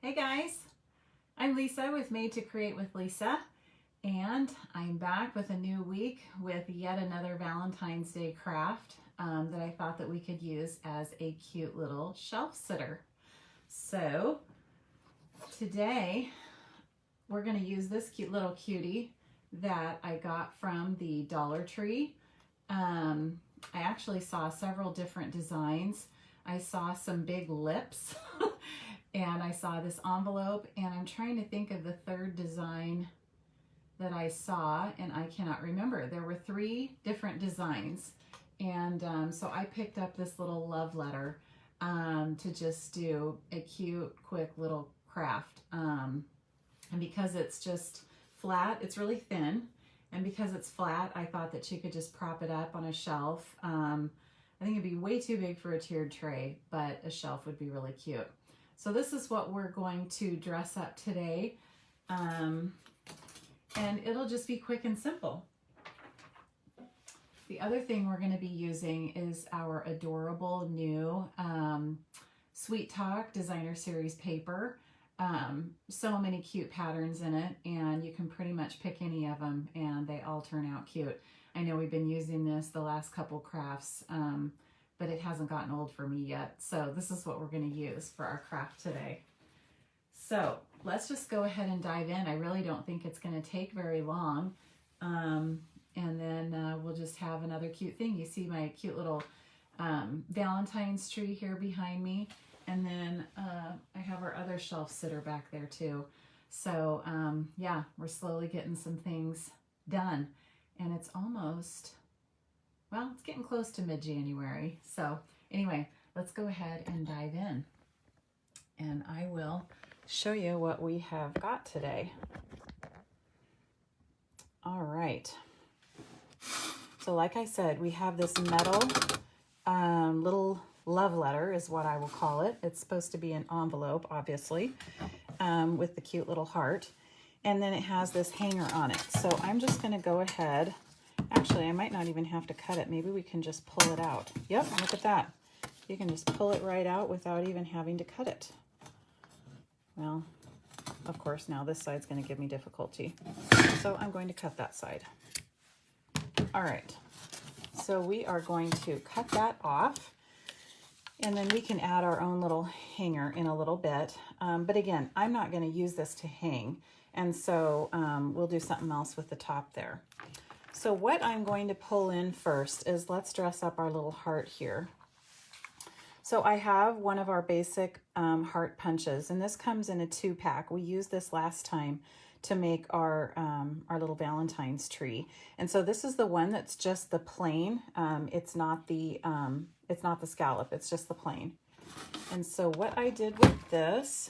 Hey guys, I'm Lisa with Made to Create with Lisa, and I'm back with a new week with yet another Valentine's Day craft that I thought that we could use as a cute little shelf sitter. So today we're going to use this cute little cutie that I got from the Dollar Tree. I actually saw several different designs. I saw some big lips and I saw this envelope, and I'm trying to think of the third design that I saw, and I cannot remember. There were 3 different designs, and so I picked up this little love letter to just do a cute, quick little craft. And because it's just flat, it's really thin, and because it's flat, I thought that you could just prop it up on a shelf. I think it'd be way too big for a tiered tray, but a shelf would be really cute. So this is what we're going to dress up today, and it'll just be quick and simple. The other thing we're going to be using is our adorable new Sweet Talk Designer Series paper. So many cute patterns in it, and you can pretty much pick any of them and they all turn out cute. I know we've been using this the last couple crafts, but it hasn't gotten old for me yet. So this is what we're going to use for our craft today. So let's just go ahead and dive in. I really don't think it's going to take very long. And then we'll just have another cute thing. You see my cute little Valentine's tree here behind me. And then I have our other shelf sitter back there too. So yeah, we're slowly getting some things done. And it's almost, well, it's getting close to mid-January. So anyway, let's go ahead and dive in. And I will show you what we have got today. All right. So like I said, we have this metal little love letter is what I will call it. It's supposed to be an envelope, obviously, with the cute little heart. And then it has this hanger on it. So I'm just going to go ahead. Actually, I might not even have to cut it. Maybe we can just pull it out. Yep, look at that. You can just pull it right out without even having to cut it. Well, of course, now this side's going to give me difficulty. So I'm going to cut that side. All right. So we are going to cut that off. And then we can add our own little hanger in a little bit. But again, I'm not going to use this to hang. And so we'll do something else with the top there. So what I'm going to pull in first is, let's dress up our little heart here. So I have one of our basic heart punches, and this comes in a 2-pack. We used this last time to make our little Valentine's tree. And so this is the one that's just the plain. It's not the scallop, it's just the plain. And so what I did with this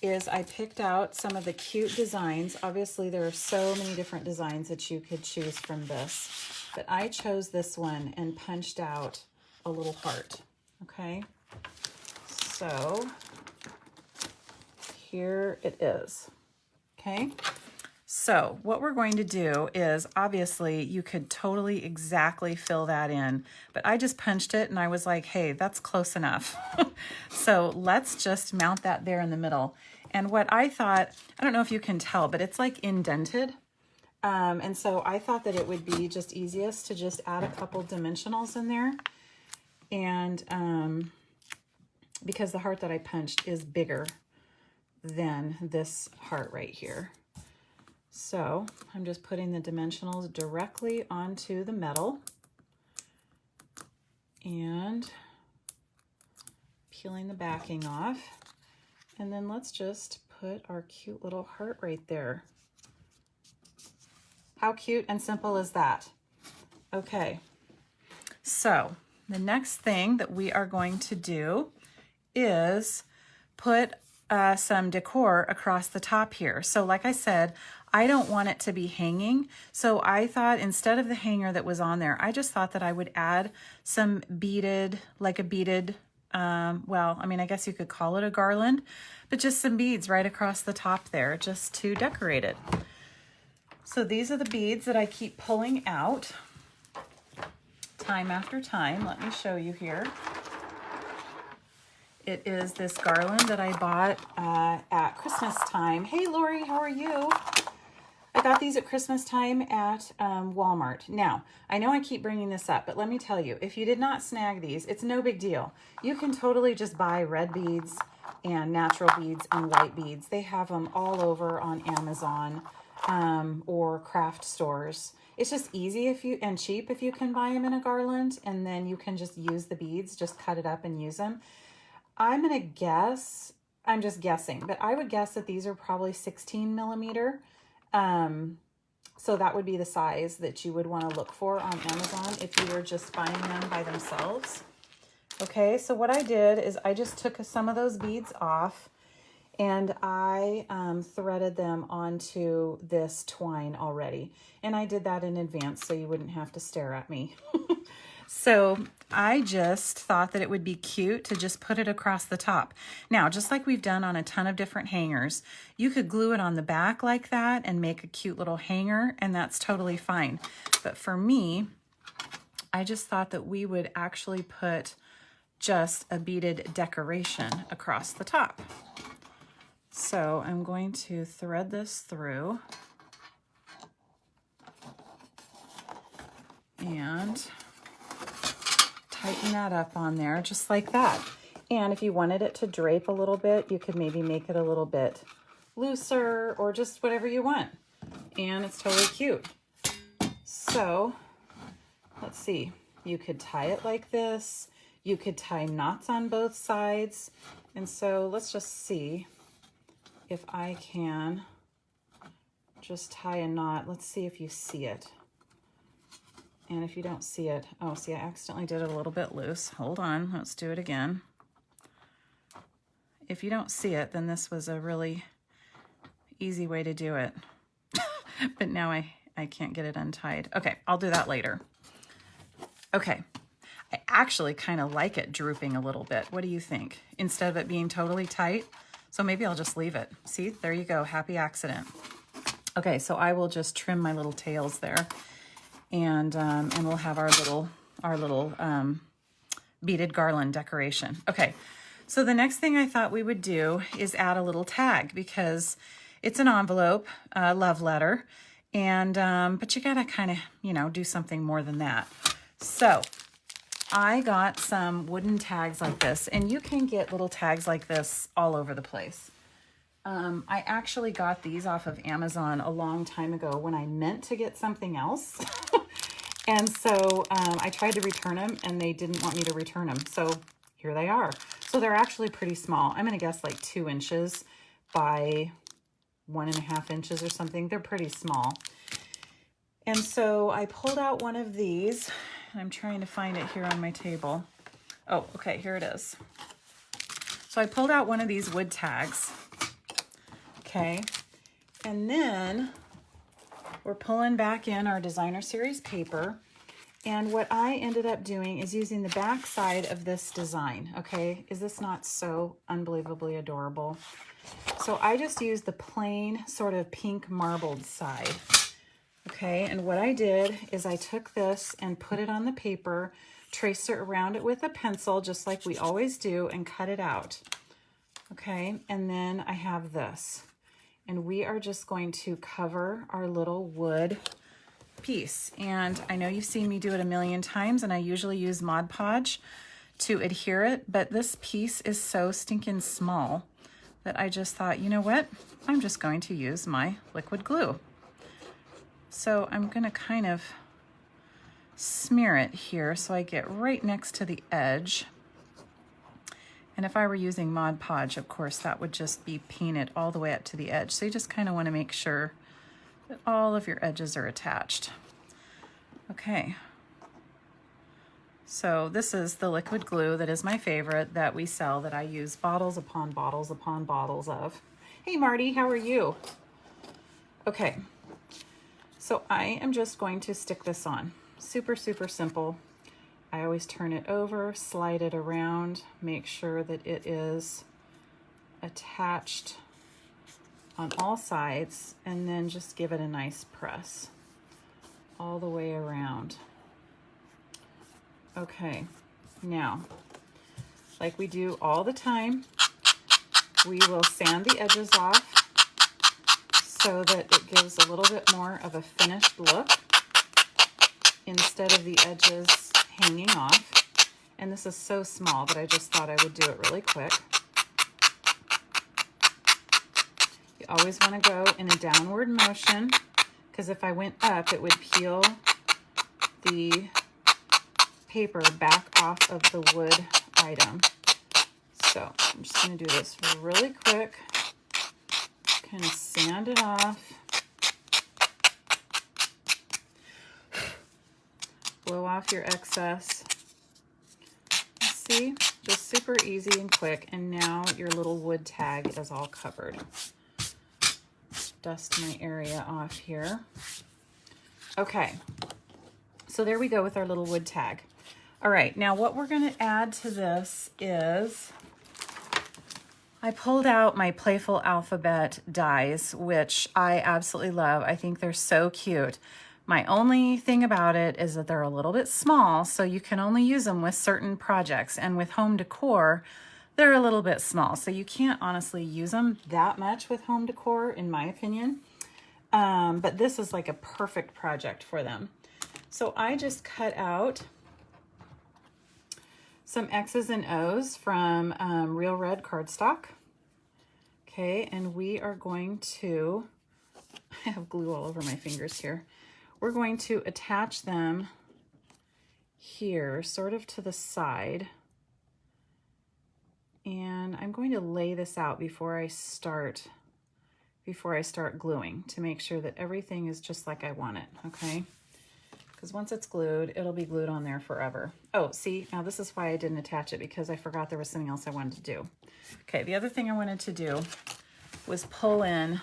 is I picked out some of the cute designs. Obviously, there are so many different designs that you could choose from this, but I chose this one and punched out a little heart, okay? So here it is, okay? So what we're going to do is, obviously, you could totally exactly fill that in, but I just punched it and I was like, hey, that's close enough. So let's just mount that there in the middle. And what I thought, I don't know if you can tell, but it's like indented. And so I thought that it would be just easiest to just add a couple dimensionals in there. And because the heart that I punched is bigger than this heart right here. So I'm just putting the dimensionals directly onto the metal and peeling the backing off. And then let's just put our cute little heart right there. How cute and simple is that? Okay, so the next thing that we are going to do is put some decor across the top here. So like I said, I don't want it to be hanging. So I thought, instead of the hanger that was on there, I just thought that I would add some beaded, like a beaded, well, I mean, I guess you could call it a garland, but just some beads right across the top there just to decorate it. So these are the beads that I keep pulling out time after time. Let me show you here. It is this garland that I bought at Christmas time. Hey, Lori, how are you? I got these at Christmas time at Walmart. Now, I know I keep bringing this up, but let me tell you, if you did not snag these, it's no big deal. You can totally just buy red beads and natural beads and white beads. They have them all over on Amazon or craft stores. It's just easy and cheap if you can buy them in a garland, and then you can just use the beads, just cut it up and use them. I'm going to guess, I'm just guessing, but I would guess that these are probably 16 millimeter. So that would be the size that you would want to look for on Amazon if you were just buying them by themselves. Okay, so what I did is I just took some of those beads off and I threaded them onto this twine already. And I did that in advance so you wouldn't have to stare at me. So I just thought that it would be cute to just put it across the top. Now, just like we've done on a ton of different hangers, you could glue it on the back like that and make a cute little hanger, and that's totally fine. But for me, I just thought that we would actually put just a beaded decoration across the top. So I'm going to thread this through and tighten that up on there just like that. And if you wanted it to drape a little bit, you could maybe make it a little bit looser or just whatever you want. And it's totally cute. So let's see, you could tie it like this. You could tie knots on both sides. And so let's just see if I can just tie a knot. Let's see if you see it. And if you don't see it, oh, see, I accidentally did it a little bit loose. Hold on, let's do it again. If you don't see it, then this was a really easy way to do it. But now I can't get it untied. Okay, I'll do that later. Okay, I actually kind of like it drooping a little bit. What do you think? Instead of it being totally tight. So maybe I'll just leave it. See, there you go, happy accident. Okay, so I will just trim my little tails there. And we'll have our little beaded garland decoration. Okay, so the next thing I thought we would do is add a little tag because it's an envelope, love letter, and but you gotta kind of, you know, do something more than that. So I got some wooden tags like this, and you can get little tags like this all over the place. I actually got these off of Amazon a long time ago when I meant to get something else. And so I tried to return them and they didn't want me to return them. So here they are. So they're actually pretty small. I'm going to guess like 2 inches by 1.5 inches or something. They're pretty small. And so I pulled out one of these. I'm trying to find it here on my table. Oh, okay, here it is. So I pulled out one of these wood tags. Okay, and then we're pulling back in our designer series paper, and what I ended up doing is using the back side of this design. Okay, is this not so unbelievably adorable? So I just used the plain sort of pink marbled side. Okay, and what I did is I took this and put it on the paper, traced it around it with a pencil just like we always do, and cut it out. Okay, and then I have this. And we are just going to cover our little wood piece. And I know you've seen me do it a million times, and I usually use Mod Podge to adhere it, but this piece is so stinking small that I just thought, you know what? I'm just going to use my liquid glue. So I'm gonna kind of smear it here so I get right next to the edge. And if I were using Mod Podge, of course, that would just be painted all the way up to the edge. So you just kind of want to make sure that all of your edges are attached. Okay. So this is the liquid glue that is my favorite that we sell, that I use bottles upon bottles upon bottles of. Hey, Marty, how are you? Okay. So I am just going to stick this on. Super, super simple. I always turn it over, slide it around, make sure that it is attached on all sides, and then just give it a nice press all the way around. Okay, now like we do all the time, we will sand the edges off so that it gives a little bit more of a finished look instead of the edges hanging off. And this is so small that I just thought I would do it really quick. You always want to go in a downward motion, because if I went up, it would peel the paper back off of the wood item. So I'm just going to do this really quick, kind of sand it off, blow off your excess. See, just super easy and quick. And now your little wood tag is all covered. Dust my area off here. Okay, so there we go with our little wood tag. All right, now what we're going to add to this is I pulled out my Playful Alphabet dies, which I absolutely love. I think they're so cute. My only thing about it is that they're a little bit small, so you can only use them with certain projects. And with home decor, they're a little bit small, so you can't honestly use them that much with home decor, in my opinion. But this is like a perfect project for them. So I just cut out some X's and O's from Real Red cardstock. Okay, and we are going to, I have glue all over my fingers here. We're going to attach them here, sort of to the side. And I'm going to lay this out before I start gluing to make sure that everything is just like I want it, okay? Because once it's glued, it'll be glued on there forever. Oh, see, now this is why I didn't attach it, because I forgot there was something else I wanted to do. Okay, the other thing I wanted to do was pull in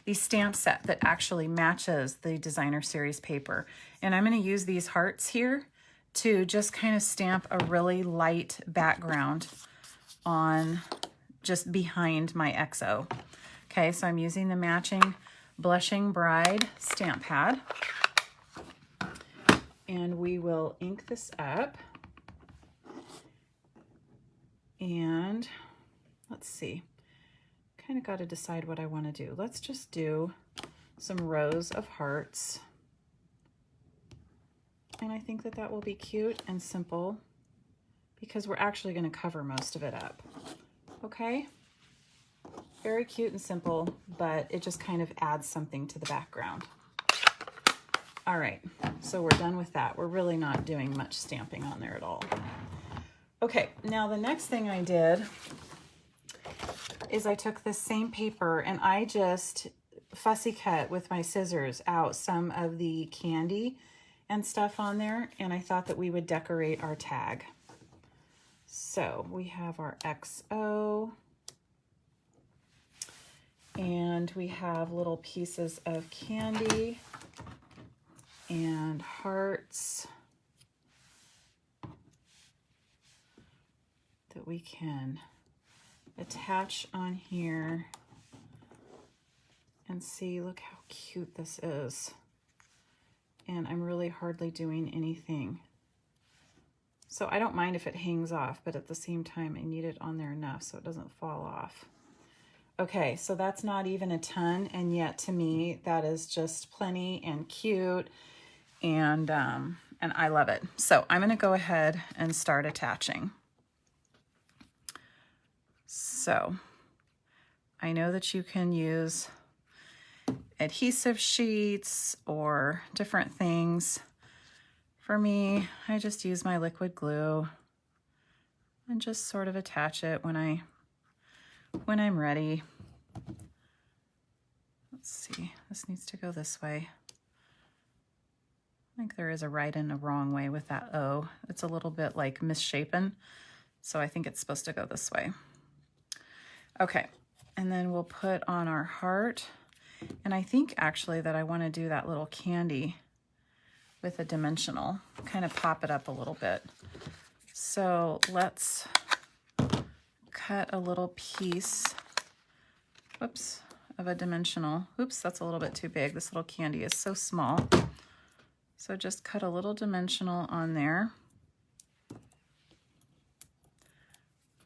the stamp set that actually matches the designer series paper. And I'm going to use these hearts here to just kind of stamp a really light background on just behind my XO. Okay, so I'm using the matching Blushing Bride stamp pad. And we will ink this up. And let's see. Kind of got to decide what I want to do. Let's just do some rows of hearts. And I think that that will be cute and simple because we're actually going to cover most of it up. Okay? Very cute and simple, but it just kind of adds something to the background. All right, so we're done with that. We're really not doing much stamping on there at all. Okay, now the next thing I did is I took this same paper and I just fussy cut with my scissors out some of the candy and stuff on there, and I thought that we would decorate our tag. So we have our XO, and we have little pieces of candy and hearts that we can attach on here. And see, look how cute this is. And I'm really hardly doing anything. So I don't mind if it hangs off, but at the same time, I need it on there enough so it doesn't fall off. Okay, so that's not even a ton, and yet to me, that is just plenty and cute, and I love it. So I'm gonna go ahead and start attaching. So I know that you can use adhesive sheets or different things. For me, I just use my liquid glue and just sort of attach it when I'm ready. Let's see, this needs to go this way. I think there is a right and a wrong way with that O. It's a little bit like misshapen, so I think it's supposed to go this way. Okay, and then we'll put on our heart. And I think actually that I want to do that little candy with a dimensional, kind of pop it up a little bit. So let's cut a little piece, whoops, of a dimensional. Oops, that's a little bit too big. This little candy is so small. So just cut a little dimensional on there.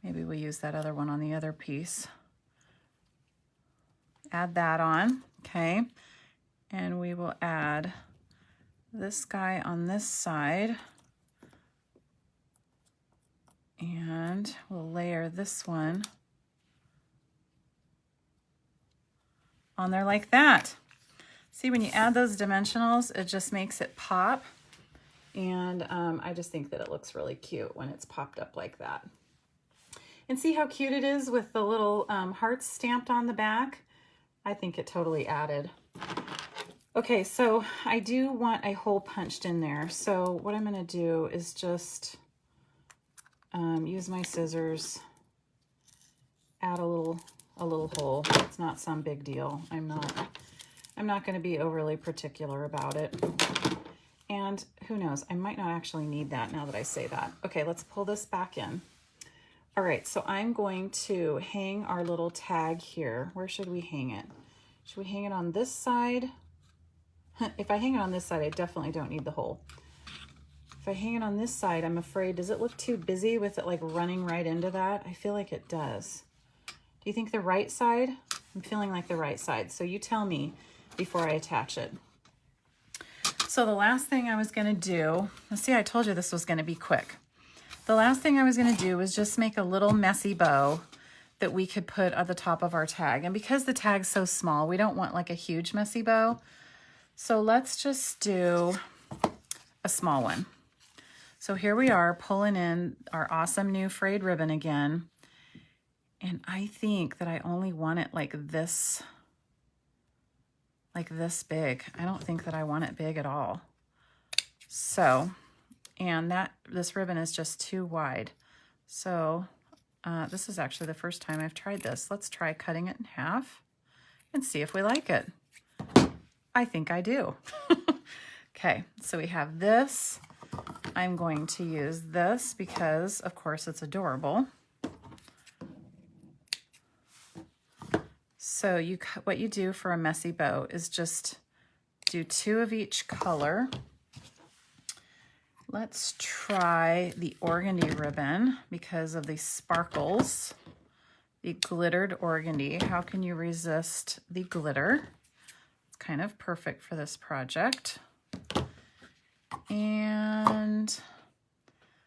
Maybe we use that other one on the other piece. Add that on, okay? And we will add this guy on this side. And we'll layer this one on there like that. See, when you add those dimensionals, it just makes it pop. And I just think that it looks really cute when it's popped up like that. And see how cute it is with the little hearts stamped on the back? I think it totally added. Okay, so I do want a hole punched in there. So what I'm gonna do is just use my scissors, add a little hole. It's not some big deal. I'm not gonna be overly particular about it. And who knows, I might not actually need that now that I say that. Okay, let's pull this back in. All right, so I'm going to hang our little tag here. Where should we hang it? Should we hang it on this side? If I hang it on this side, I definitely don't need the hole. If I hang it on this side, I'm afraid, does it look too busy with it like running right into that? I feel like it does. Do you think the right side? I'm feeling like the right side. So you tell me before I attach it. So the last thing I was gonna do, let's see, I told you this was gonna be quick. The last thing I was gonna do was just make a little messy bow that we could put at the top of our tag. And because the tag's so small, we don't want like a huge messy bow. So let's just do a small one. So here we are pulling in our awesome new frayed ribbon again. And I think that I only want it like this big. I don't think that I want it big at all. So, and this ribbon is just too wide. So this is actually the first time I've tried this. Let's try cutting it in half and see if we like it. I think I do. Okay, so we have this. I'm going to use this because, of course, it's adorable. So what you do for a messy bow is just do 2 of each color. Let's try the organdy ribbon because of the sparkles, the glittered organdy. How can you resist the glitter? It's kind of perfect for this project. And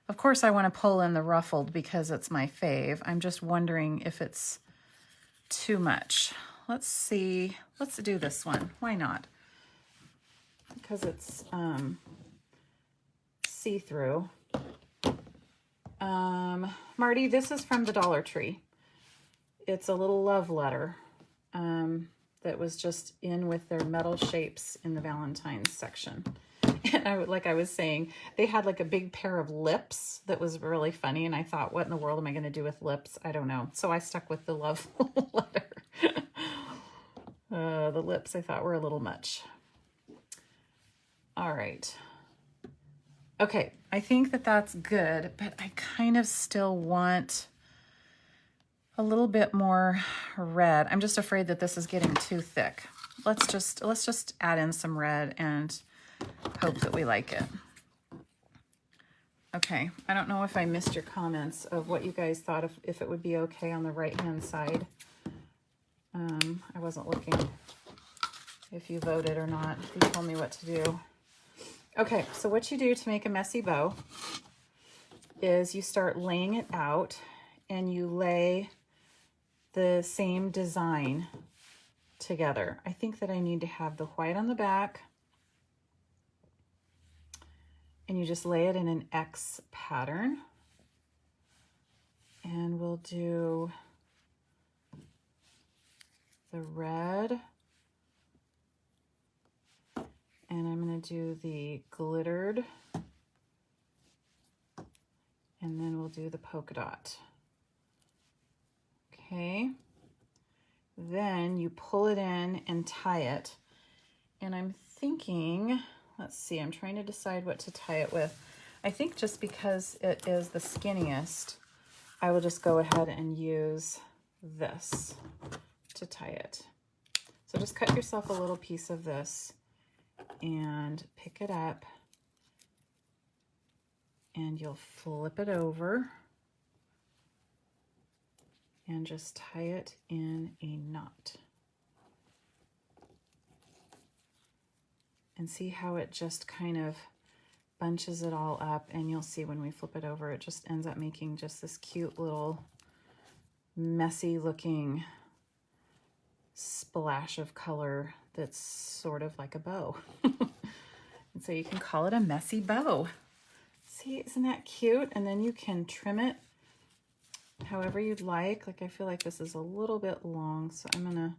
of course I want to pull in the ruffled because it's my fave. I'm just wondering if it's too much. Let's see. Let's do this one. Why not? Because it's see-through. Marty, this is from the Dollar Tree. It's a little love letter that was just in with their metal shapes in the Valentine's section. And like I was saying, they had like a big pair of lips that was really funny. And I thought, what in the world am I going to do with lips? I don't know. So I stuck with the love letter. The lips I thought were a little much. All right. Okay, I think that that's good, but I kind of still want a little bit more red. I'm just afraid that this is getting too thick. Let's just add in some red and hope that we like it. Okay, I don't know if I missed your comments of what you guys thought if it would be okay on the right-hand side. I wasn't looking if you voted or not, if you told me what to do. Okay, so what you do to make a messy bow is you start laying it out and you lay the same design together. I think that I need to have the white on the back, and you just lay it in an X pattern. And we'll do the red, and I'm going to do the glittered, and then we'll do the polka dot. Okay, then you pull it in and tie it. And I'm thinking, let's see, I'm trying to decide what to tie it with. I think just because it is the skinniest, I will just go ahead and use this to tie it. So just cut yourself a little piece of this and pick it up, and you'll flip it over. and just tie it in a knot. And see how it just kind of bunches it all up, and you'll see when we flip it over, it just ends up making just this cute little messy looking splash of color that's sort of like a bow. And so you can call it a messy bow. See, isn't that cute? And then you can trim it however you'd like. Like I feel like this is a little bit long, so I'm gonna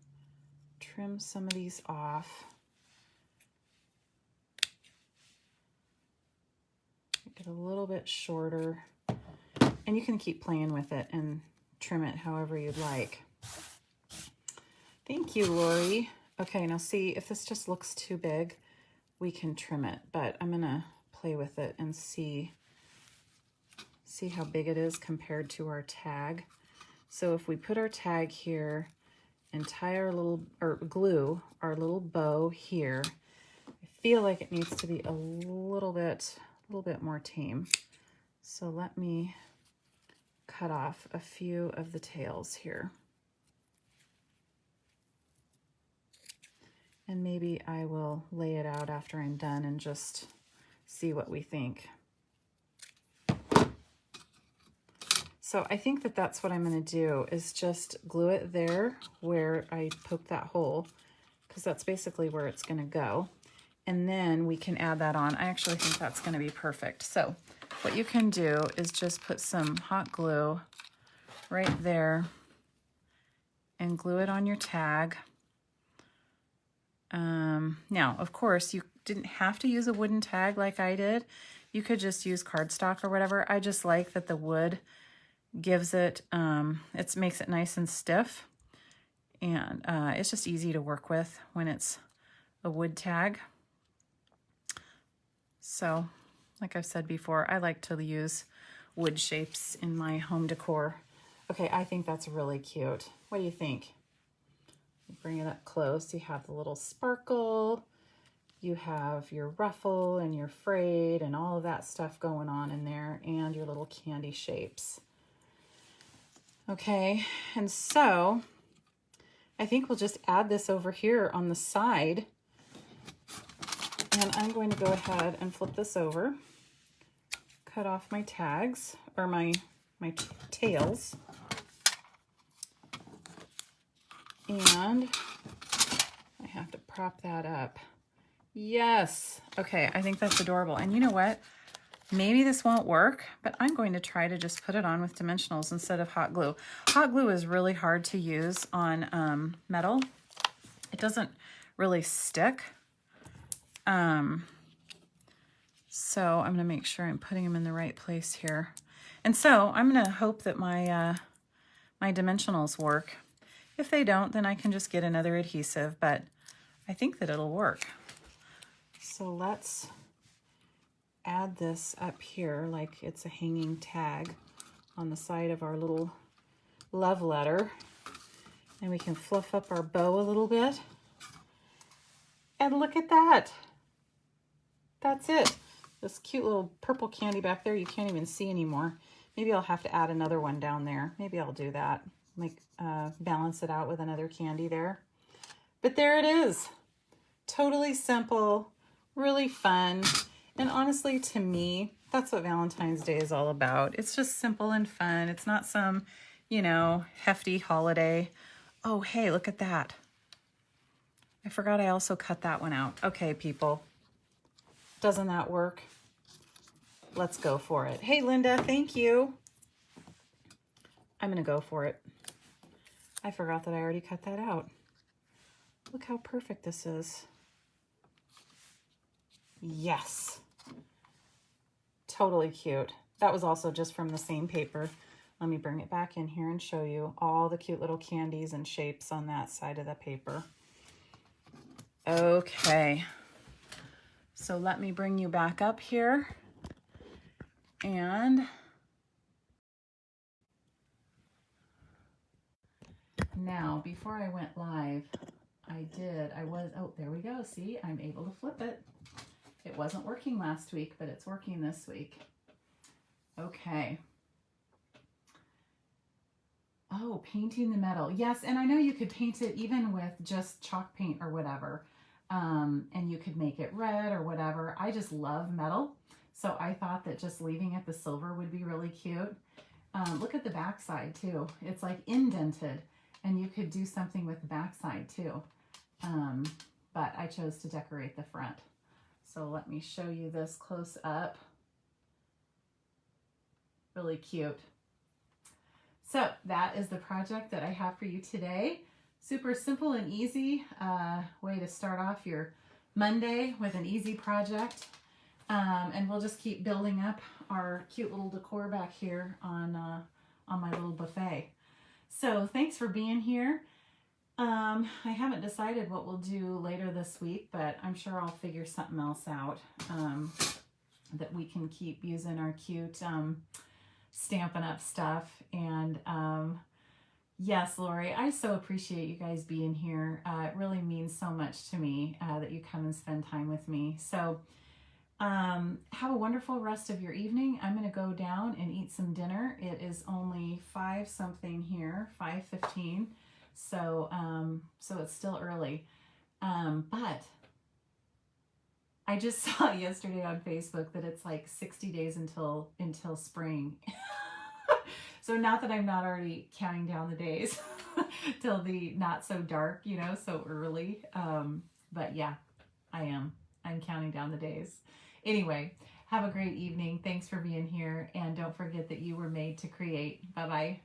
trim some of these off. Make it a little bit shorter. And you can keep playing with it and trim it however you'd like. Thank you, Lori. Okay, now see, if this just looks too big, we can trim it, but I'm gonna play with it and see how big it is compared to our tag. So if we put our tag here and tie our little, or glue our little bow here, I feel like it needs to be a little bit more tame. So let me cut off a few of the tails here. And maybe I will lay it out after I'm done and just see what we think. So I think that that's what I'm going to do, is just glue it there where I poked that hole, because that's basically where it's going to go. And then we can add that on. I actually think that's going to be perfect. So what you can do is just put some hot glue right there and glue it on your tag. Now, of course, you didn't have to use a wooden tag like I did. You could just use cardstock or whatever. I just like that the wood gives it, it makes it nice and stiff, and it's just easy to work with when it's a wood tag. So, like I've said before, I like to use wood shapes in my home decor. Okay, I think that's really cute. What do you think? Bring it up close. You have the little sparkle, you have your ruffle and your frayed and all of that stuff going on in there, and your little candy shapes. Okay, and so I think we'll just add this over here on the side, and I'm going to go ahead and flip this over, cut off my tags, or my tails, and I have to prop that up. Yes. Okay, I think that's adorable. And you know what? Maybe this won't work, but I'm going to try to just put it on with dimensionals instead of hot glue. Hot glue is really hard to use on metal. It doesn't really stick. So I'm going to make sure I'm putting them in the right place here. And so I'm going to hope that my dimensionals work. If they don't, then I can just get another adhesive, but I think that it'll work. So let's add this up here like it's a hanging tag on the side of our little love letter. And we can fluff up our bow a little bit. And look at that. That's it. This cute little purple candy back there you can't even see anymore. Maybe I'll have to add another one down there. Maybe I'll do that. Balance it out with another candy there. But there it is. Totally simple, really fun. And honestly, to me, that's what Valentine's Day is all about. It's just simple and fun. It's not some, you know, hefty holiday. Oh, hey, look at that. I forgot I also cut that one out. Okay, people. Doesn't that work? Let's go for it. Hey, Linda, thank you. I'm going to go for it. I forgot that I already cut that out. Look how perfect this is. Yes. Totally cute. That was also just from the same paper. Let me bring it back in here and show you all the cute little candies and shapes on that side of the paper. Okay. So let me bring you back up here. And now, before I went live, oh, there we go. See, I'm able to flip it. It wasn't working last week, but it's working this week. Okay. Oh, Oh, painting the metal. Yes, and I know you could paint it even with just chalk paint or whatever. And you could make it red or whatever. I just love metal. So I thought that just leaving it the silver would be really cute. Look at the back side too. It's like indented, and you could do something with the back side too. But I chose to decorate the front. So let me show you this close up. Really cute. So that is the project that I have for you today. Super simple and easy way to start off your Monday with an easy project. And we'll just keep building up our cute little decor back here on my little buffet. So thanks for being here. I haven't decided what we'll do later this week, but I'm sure I'll figure something else out that we can keep using our cute Stampin' Up stuff. And yes, Lori, I so appreciate you guys being here. It really means so much to me that you come and spend time with me. So have a wonderful rest of your evening. I'm going to go down and eat some dinner. It is only 5 something here, 5:15. So, so it's still early. But I just saw yesterday on Facebook that it's like 60 days until spring. So not that I'm not already counting down the days till the not so dark, you know, so early. But yeah, I am. I'm counting down the days. Anyway, have a great evening. Thanks for being here. And don't forget that you were made to create. Bye-bye.